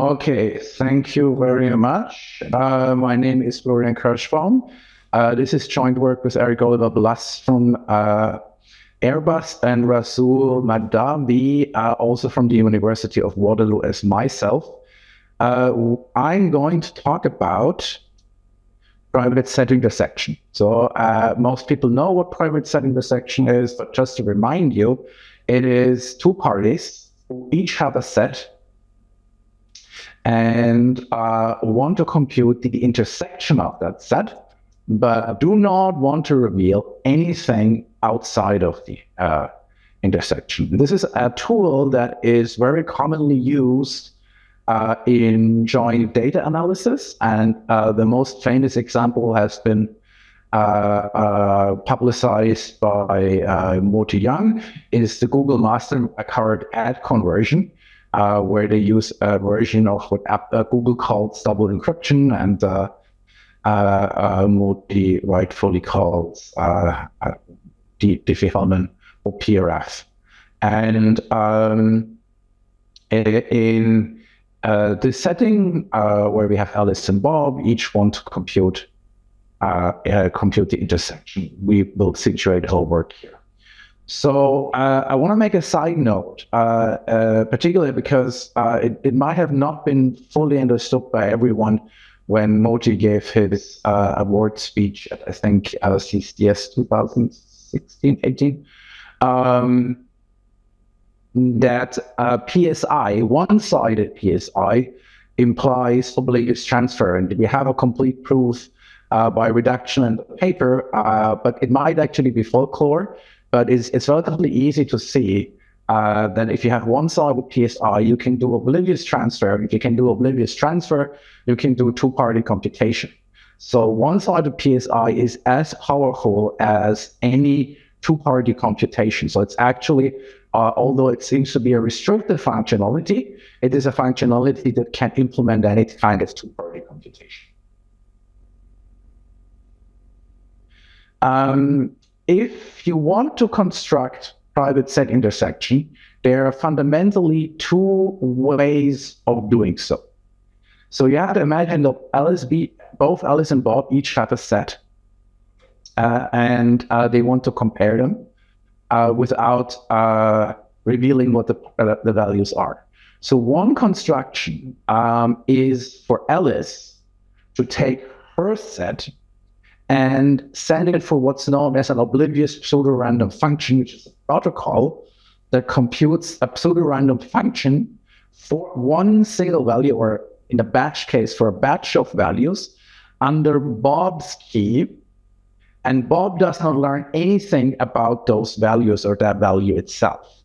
Okay, thank you very much. My name is Florian Kirschbaum. This is joint work with Eric Oliver Blass from Airbus and Rasul Madawi, also from the University of Waterloo as myself. I'm going to talk about private set intersection. So most people know what private set intersection is, but just to remind you, it is two parties who each have a set and want to compute the intersection of that set, but do not want to reveal anything outside of the intersection. This is a tool that is very commonly used in joint data analysis, and the most famous example has been publicized by Moti Young, is the Google Mastercard ad conversion, where they use a version of what Google calls double encryption, and Moti rightfully calls diffie-Hellman or PRF. And in the setting where we have Alice and Bob, each want to compute the intersection. We will situate our work here. So I want to make a side note, particularly because it might have not been fully understood by everyone when Moti gave his award speech at, I think, CCDS 2016-18, that PSI, one-sided PSI, implies oblivious transfer, and we have a complete proof by reduction in the paper, but it might actually be folklore. But it's relatively easy to see that if you have one-sided PSI, you can do oblivious transfer. If you can do oblivious transfer, you can do two-party computation. So one-sided PSI is as powerful as any two-party computation. So it's actually, although it seems to be a restricted functionality, it is a functionality that can implement any kind of two-party computation. If you want to construct private set intersection, there are fundamentally two ways of doing so. So you have to imagine that both Alice and Bob each have a set, and they want to compare them without revealing what the values are. So one construction is for Alice to take her set and send it for what's known as an oblivious pseudo-random function, which is a protocol that computes a pseudo-random function for one single value, or in the batch case, for a batch of values under Bob's key. And Bob does not learn anything about those values or that value itself.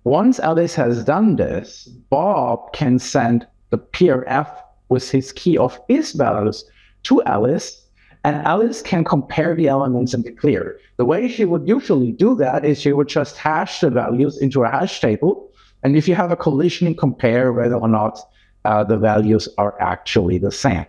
Once Alice has done this, Bob can send the PRF with his key of his values to Alice, and Alice can compare the elements and declare. The way she would usually do that is she would just hash the values into a hash table, and if you have a collision, compare whether or not the values are actually the same.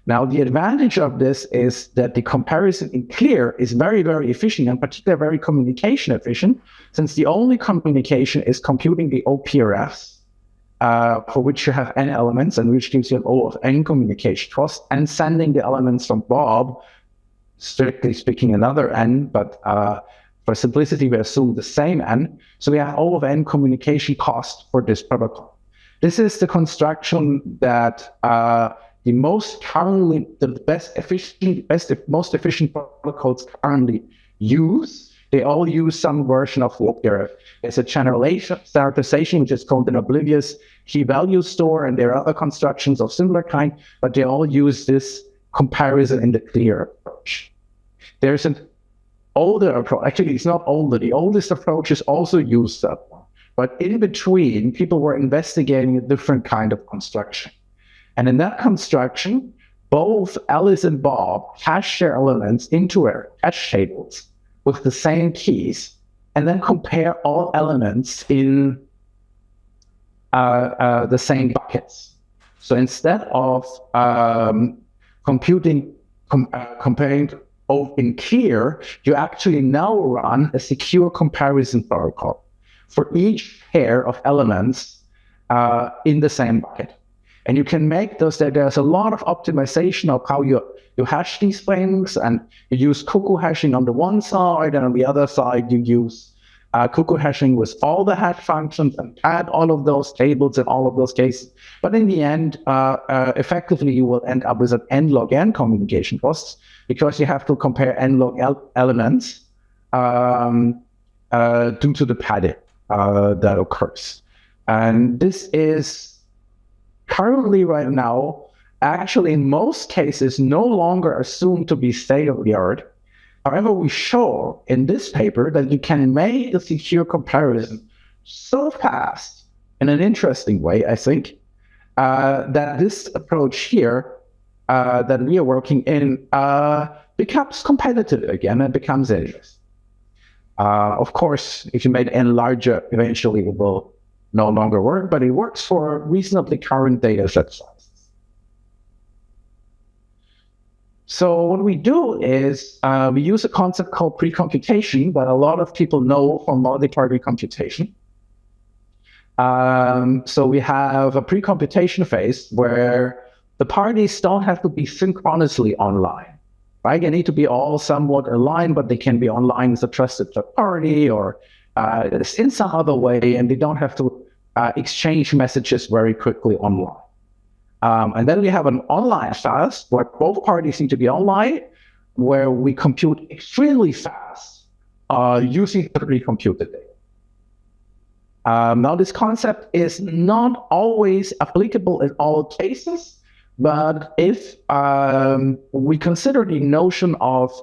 Now, the advantage of this is that the comparison in clear is very, very efficient, and particularly very communication efficient, since the only communication is computing the OPRFs, for which you have n elements, and which gives you an O of n communication cost, and sending the elements from Bob, strictly speaking another n, but for simplicity we assume the same n, so we have O of n communication cost for this protocol. This is the construction that the most efficient protocols currently use. They all use some version of VOLE-PSI. There's a standardization, which is called an oblivious key value store, and there are other constructions of similar kind, but they all use this comparison in the clear approach. There's an older approach. Actually, it's not older. The oldest approaches also use that one. But in between, people were investigating a different kind of construction. And in that construction, both Alice and Bob hash their elements into their hash tables with the same keys, and then compare all elements in the same buckets. So instead of comparing in clear, you actually now run a secure comparison protocol, for each pair of elements in the same bucket. And you can make those, there's a lot of optimization of how you hash these things, and you use cuckoo hashing on the one side, and on the other side you use cuckoo hashing with all the hash functions and add all of those tables in all of those cases. But in the end, effectively, you will end up with an n log n communication costs, because you have to compare n log elements due to the padding that occurs. And this is currently right now, actually in most cases, no longer assumed to be state-of-the-art. However, we show in this paper that you can make a secure comparison so fast in an interesting way, I think, that this approach here that we are working in becomes competitive again and becomes interesting. Of course, if you made n larger, eventually it will no longer work, but it works for reasonably current data set sizes. So what we do is we use a concept called pre-computation that a lot of people know from multi-party computation. So we have a pre-computation phase where the parties don't have to be synchronously online, right? They need to be all somewhat aligned, but they can be online as a trusted third party or in some other way, and they don't have to exchange messages very quickly online. And then we have an online fast where both parties need to be online, where we compute extremely fast using the pre-computed data. Now, this concept is not always applicable in all cases, but if we consider the notion of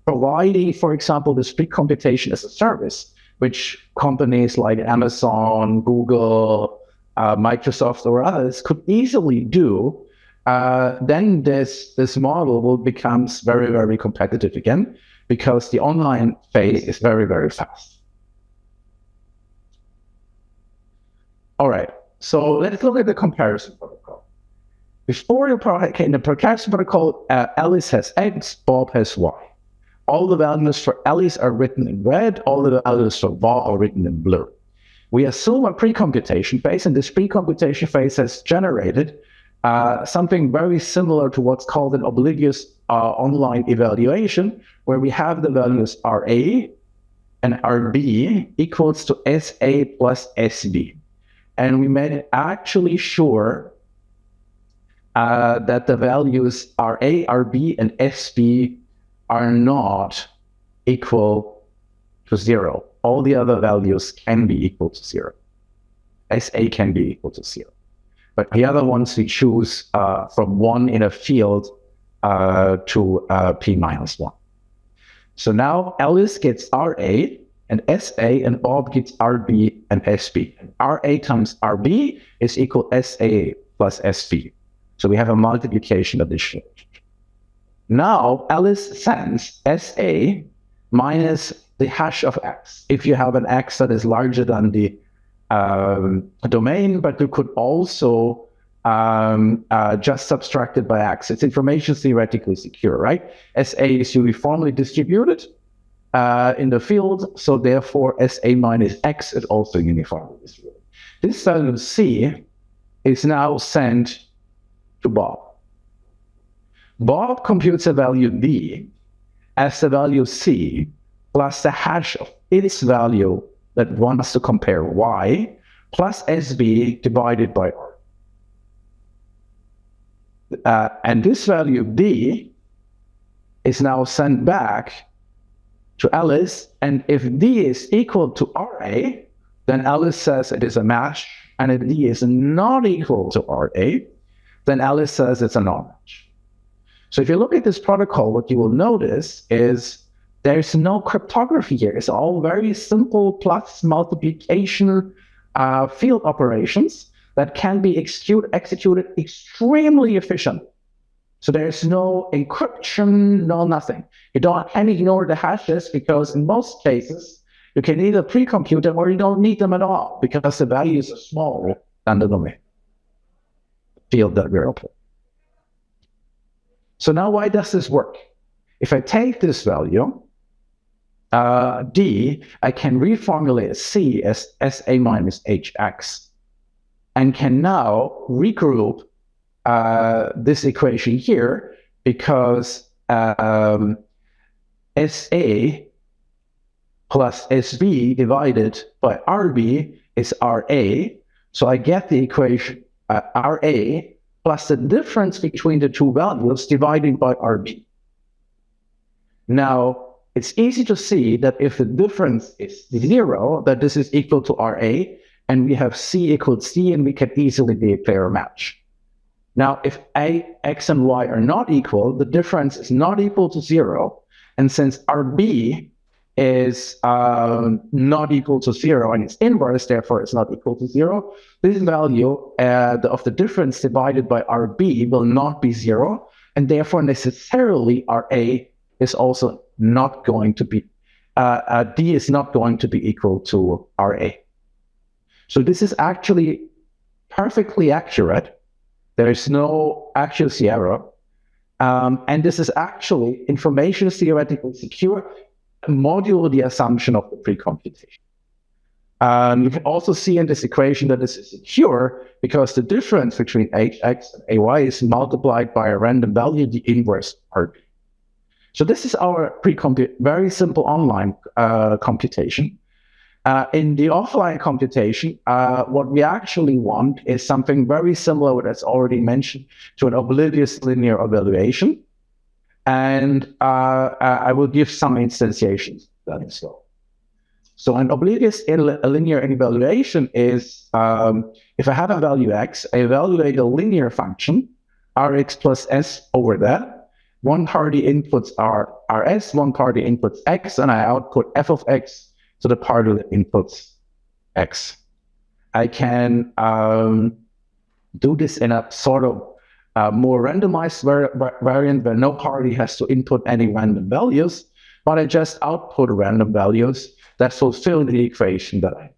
providing, for example, this pre-computation as a service, which companies like Amazon, Google, Microsoft, or others could easily do, then this model will become very, very competitive again, because the online phase is very, very fast. All right, so let's look at the comparison protocol. Before the comparison protocol, Alice has X, Bob has Y. All the values for Alice are written in red, all the values for Bob are written in blue. We assume a pre-computation phase, and this pre-computation phase has generated something very similar to what's called an oblivious online evaluation, where we have the values RA and RB equals to SA plus SB. And we made it actually sure that the values RA, RB, and SB are not equal to 0. All the other values can be equal to 0. SA can be equal to 0. But the other ones we choose from 1 in a field to P minus 1. So now Alice gets RA and SA, and Bob gets RB and SB. And RA times RB is equal SA plus SB. So we have a multiplication addition. Now Alice sends SA minus the hash of X. If you have an X that is larger than the domain, but you could also just subtract it by X. It's information theoretically secure, right? SA is uniformly distributed in the field, so therefore SA minus X is also uniformly distributed. This value C is now sent to Bob. Bob computes a value D as the value C plus the hash of its value that wants to compare Y plus SB divided by R. And this value D is now sent back to Alice, and if D is equal to RA, then Alice says it is a match, and if D is not equal to RA, then Alice says it's a non-match. So if you look at this protocol, what you will notice is there's no cryptography here. It's all very simple plus multiplication field operations that can be executed extremely efficiently. So there's no encryption, no nothing. You don't ignore the hashes, because in most cases, you can either pre-compute them or you don't need them at all, because the values are smaller than the domain field that we're open. So now why does this work? If I take this value D, I can reformulate C as SA minus HX, and can now regroup this equation here, because SA plus SV divided by RB is RA. So I get the equation RA plus the difference between the two values divided by RB. Now, it's easy to see that if the difference is 0, that this is equal to RA, and we have C equals C, and we can easily declare a match. Now, if A, X, and Y are not equal, the difference is not equal to 0, and since RB is not equal to 0 and it's inverse, therefore it's not equal to 0, this value of the difference divided by RB will not be 0, and therefore necessarily RA is also not going to be, D is not going to be equal to RA. So this is actually perfectly accurate. There is no accuracy error. And this is actually information is theoretically secure, modulo the assumption of the pre-computation. You can also see in this equation that this is secure because the difference between HX and AY is multiplied by a random value, the inverse RB. So this is our very simple online computation. In the offline computation, what we actually want is something very similar, that's already mentioned, to an oblivious linear evaluation. And I will give some instantiations. So an oblivious linear evaluation is, if I have a value x, I evaluate a linear function, rx plus s over that. One party inputs are rs, one party inputs x, and I output f of x to the party that inputs x. I can do this in a sort of more randomized variant where no party has to input any random values, but I just output random values that fulfill the equation that I.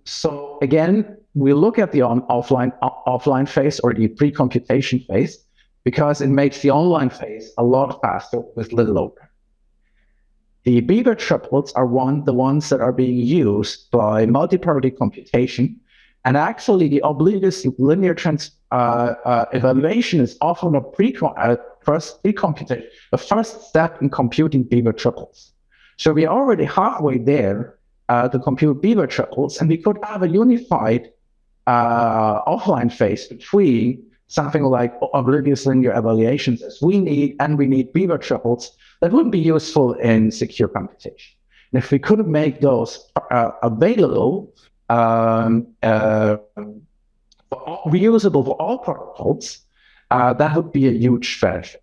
So again, we look at the offline phase or the pre-computation phase because it makes the online phase a lot faster with little overhead. The Beaver triplets are the ones that are being used by multi-party computation, and actually the oblivious linear evaluation is often a first step in computing Beaver triplets. So we're already halfway there to compute Beaver triplets, and we could have a unified offline phase between something like oblivious linear evaluations as we need, and we need Beaver triplets that would be useful in secure computation. And if we could make those available, reusable for all protocols, that would be a huge benefit,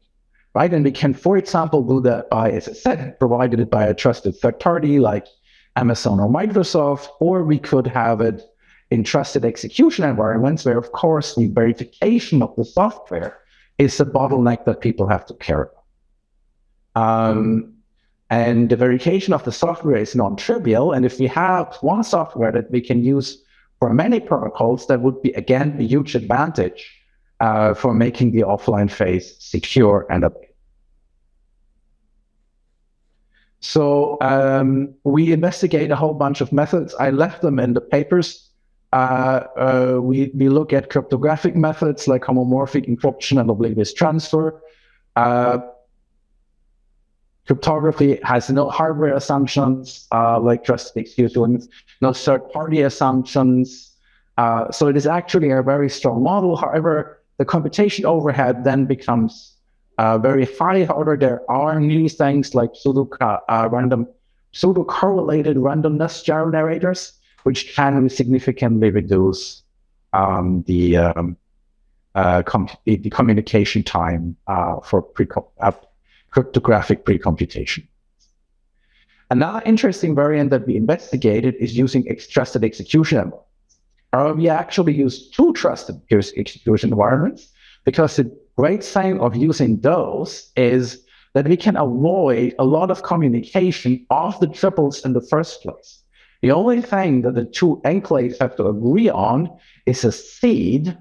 right? And we can, for example, do that by, as I said, provided by a trusted third party like Amazon or Microsoft, or we could have it in trusted execution environments where, of course, the verification of the software is a bottleneck that people have to care about. And the verification of the software is non-trivial. And if we have one software that we can use for many protocols, that would be, again, a huge advantage for making the offline phase secure and available. So we investigate a whole bunch of methods. I left them in the papers. We look at cryptographic methods like homomorphic encryption and oblivious transfer. Cryptography has no hardware assumptions like trusted execution, no third-party assumptions. So it is actually a very strong model. However, the computation overhead then becomes very high. However, there are new things like pseudo-correlated randomness generators, which can significantly reduce the communication time for cryptographic pre-computation. Another interesting variant that we investigated is using trusted execution environments. We actually use two trusted execution environments because the great thing of using those is that we can avoid a lot of communication of the triples in the first place. The only thing that the two enclaves have to agree on is a seed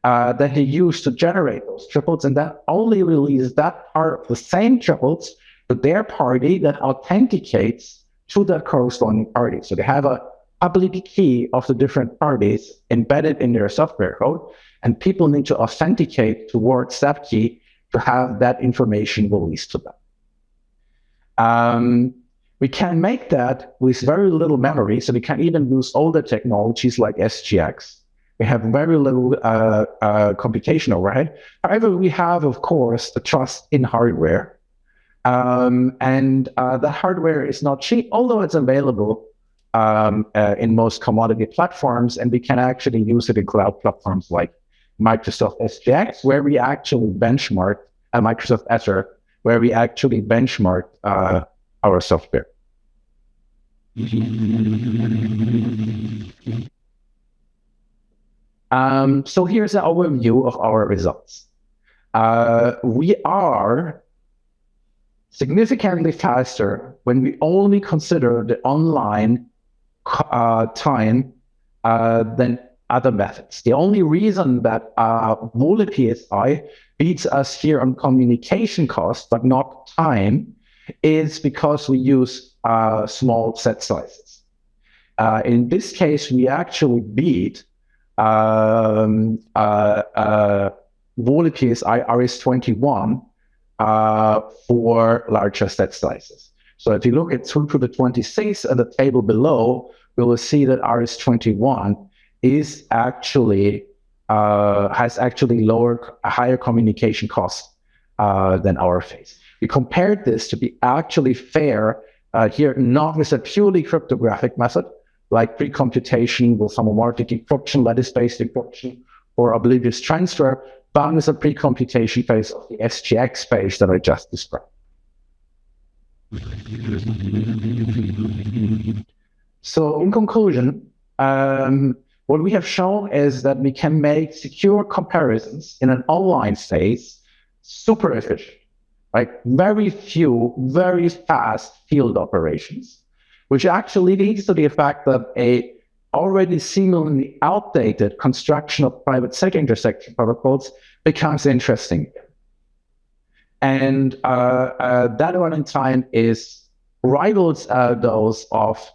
that they use to generate those triples, and that only releases that part of the same triples to their party that authenticates to that corresponding party. So they have a public key of the different parties embedded in their software code, and people need to authenticate towards that key to have that information released to them. We can make that with very little memory, so we can even use older technologies like SGX. We have very little computation overhead. However, we have, of course, the trust in hardware. The hardware is not cheap, although it's available in most commodity platforms, and we can actually use it in cloud platforms like Microsoft SGX, where we actually benchmark, Microsoft Azure, where we actually benchmark our software. So here's an overview of our results. We are significantly faster when we only consider the online time than other methods. The only reason that VOLE-PSI beats us here on communication cost, but not time, is because we use small set sizes. In this case, we actually beat VOLE-PSI RS21 for larger set sizes. So if you look at 2 to the 26 and the table below, we will see that RS21 is actually has actually higher communication costs than our phase. We compared this to be actually fair here, not with a purely cryptographic method like pre-computation with homomorphic encryption, lattice-based encryption, or oblivious transfer, but with a pre-computation phase of the SGX phase that I just described. So in conclusion, what we have shown is that we can make secure comparisons in an online phase super efficient, like very few, very fast field operations, which actually leads to the fact that a already seemingly outdated construction of private sector intersection protocols becomes interesting. And that running time rivals those of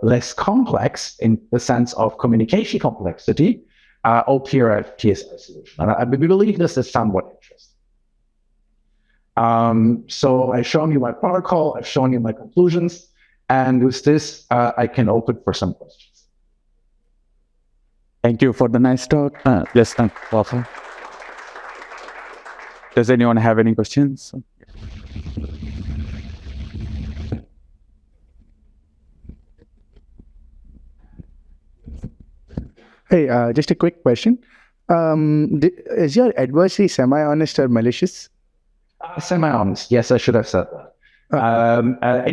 less complex, in the sense of communication complexity, OKVS solution. And we believe this is somewhat interesting. So I've shown you my protocol, I've shown you my conclusions, and with this, I can open for some questions. Thank you for the nice talk. Yes, thank you, Walter. Does anyone have any questions? Hey, just a quick question. Is your adversary semi-honest or malicious? Semi-honest. Yes, I should have said that.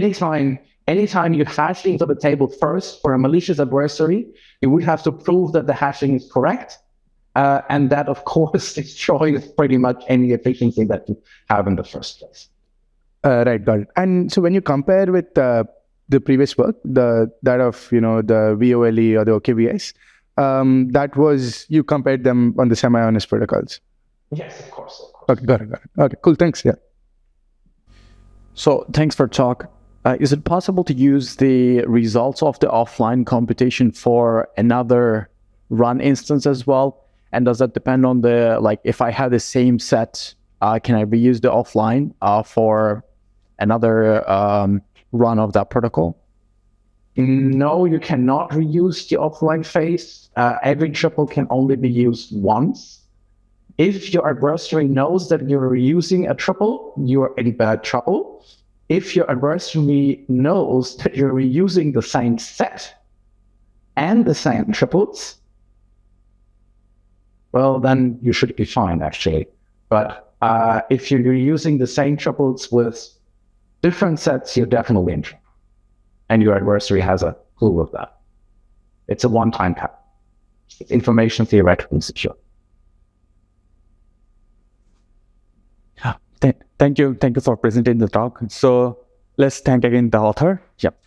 Anytime you hash into the table first for a malicious adversary, you would have to prove that the hashing is correct. And that, of course, destroys pretty much any efficiency that you have in the first place. Right, got it. And so when you compare with the previous work, that of the VOLE or the OKVS, that was, you compared them on the semi-honest protocols. Yes, of course. Okay, got it. Okay, cool. Thanks. Yeah. So thanks for talk. Is it possible to use the results of the offline computation for another run instance as well? And does that depend on if I have the same set, can I reuse the offline for another run of that protocol? No, you cannot reuse the offline phase. Every triple can only be used once. If your adversary knows that you're reusing a triple, you are in bad trouble. If your adversary knows that you're reusing the same set and the same triples, well, then you should be fine, actually. But if you're using the same triples with different sets, you're definitely in trouble. And your adversary has a clue of that. It's a one-time pattern. It's information theoretically secure. Thank you for presenting the talk. So let's thank again the author. Yep.